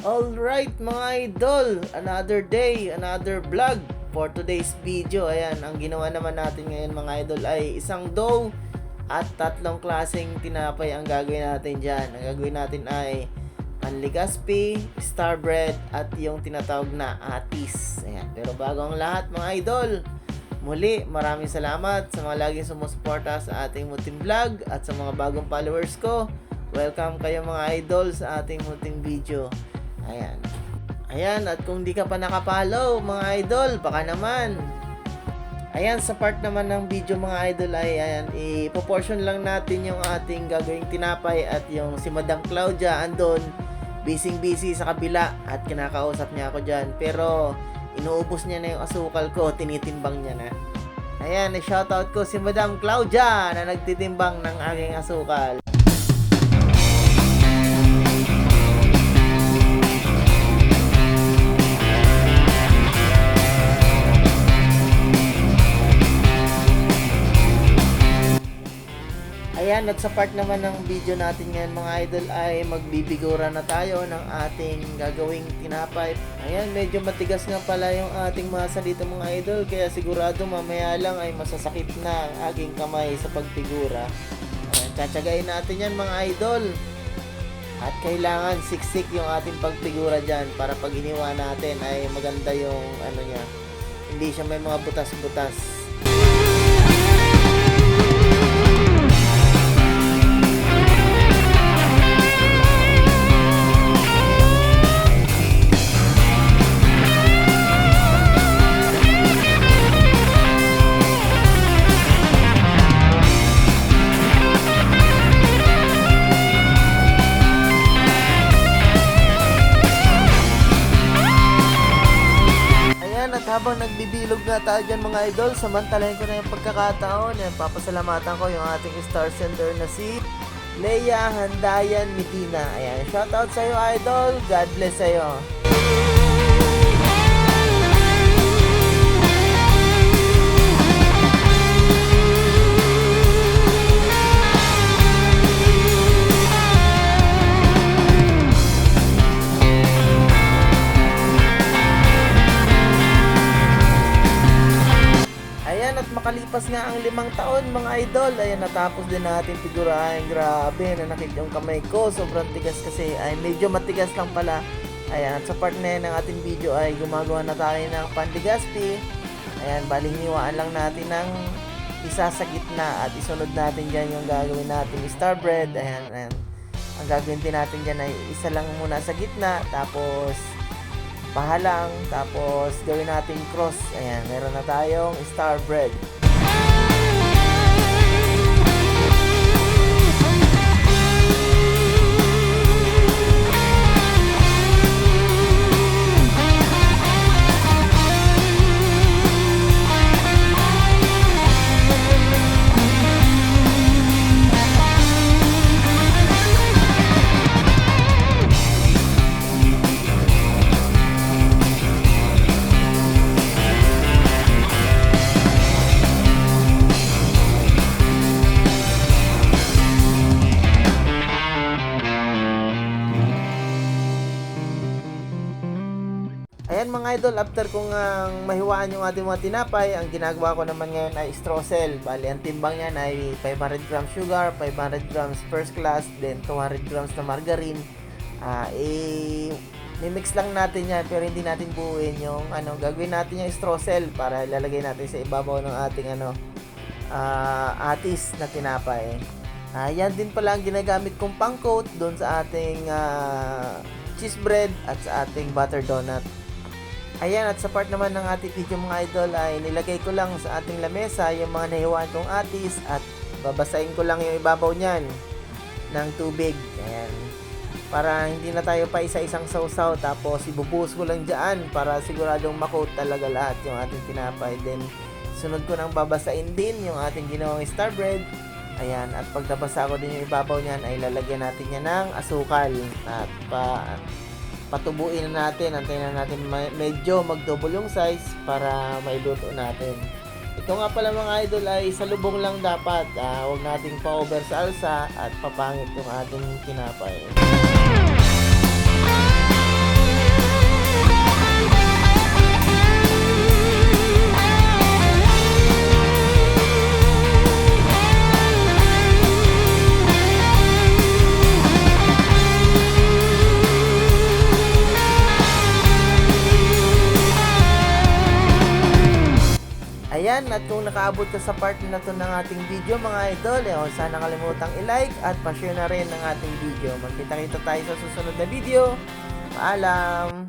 Alright mga idol, another day, another vlog for today's video. Ayan, ang ginawa naman natin ngayon mga idol ay isang dough at tatlong klaseng tinapay ang gagawin natin dyan. Ang gagawin natin ay panligaspi, star bread at yung tinatawag na atis. Ayan, pero bago ang lahat mga idol, muli maraming salamat sa mga laging sumusuporta sa ating munting vlog at sa mga bagong followers ko. Welcome kayo mga idol sa ating munting video. Ayan. Ayan, at kung di ka pa nakapollow mga idol, baka naman. Ayan, sa part naman ng video mga idol ay ayan, i-proportion lang natin yung ating gagawing tinapay at yung si Madam Claudia andon, busy sa kabila at kinakausap niya ako dyan. Pero inuubos niya na yung asukal ko, tinitimbang niya na. Ayan, i-shoutout ko si Madam Claudia na nagtitimbang ng aking asukal. Ayan, at sa part naman ng video natin ngayon mga idol ay magbibigura na tayo ng ating gagawing tinapay. Ayan, medyo matigas nga pala yung ating masa dito mga idol, kaya sigurado mamaya lang ay masasakit na ang aking kamay sa pagpigura. Ayan, tsatsagain natin yan mga idol. At kailangan siksik yung ating pagpigura dyan para pag hiniwa natin ay maganda yung ano niya. Hindi siya may mga butas-butas. Habang nagbibilog nga tayo dyan mga idol, samantalahin ko na yung pagkakataon. Yan, papasalamatan ko yung ating star sender na si Leia Handayan Medina. Ayan, shoutout sa iyo idol, God bless sa iyo. Makalipas nga ang 5 taon mga idol, ayan, natapos din natin figurahin. Grabe, nanakit yung kamay ko, sobrang tigas kasi, ay medyo matigas lang pala. Ayan, at sa part na yan ng ating video ay gumagawa na tayo ng panligaspi. Ayan, bali hiniwaan lang natin ng isa sa gitna at isunod natin dyan yung gagawin natin star bread. Ayan. Ang gagawin din natin dyan ay isa lang muna sa gitna, tapos pahalang, tapos gawin natin cross. Ayan, meron na tayong star bread. Ayan mga idol, after kong mahiwaan yung ating mga tinapay, ang ginagawa ko naman ngayon ay streusel. Bali, ang timbang niyan ay 500 grams sugar, 500 grams first class, then 200 grams na margarine. Mimix lang natin yan, pero hindi natin buuin yung gagawin natin yung streusel para ilalagay natin sa ibabaw ng ating atis na tinapay. Yan din pala ang ginagamit kong pang-coat doon sa ating cheese bread at sa ating butter donut. Ayan, at sa part naman ng ating video mga idol ay nilagay ko lang sa ating lamesa yung mga nahiwaan kong atis at babasahin ko lang yung ibabaw niyan ng tubig. Ayan, para hindi na tayo pa isa-isang sausaw, tapos ibubuhos ko lang dyan para siguradong makoat talaga lahat yung ating tinapay. Then sunod ko nang babasahin din yung ating ginawang star bread. Ayan, at pag nabasa ko din yung ibabaw niyan ay lalagyan natin yan ng asukal at patubuin na natin. Antayin na natin medyo mag-double yung size para mailuto natin. Ito nga pala mga idol ay salubong lang dapat. Huwag nating pa-over sa alsa at papangit yung ating tinapay. at kung nakaabot ka sa part na to ng ating video mga idol, sana kalimutang i-like at pa-share na rin ng ating video. Magkita-kita tayo sa susunod na video. Paalam!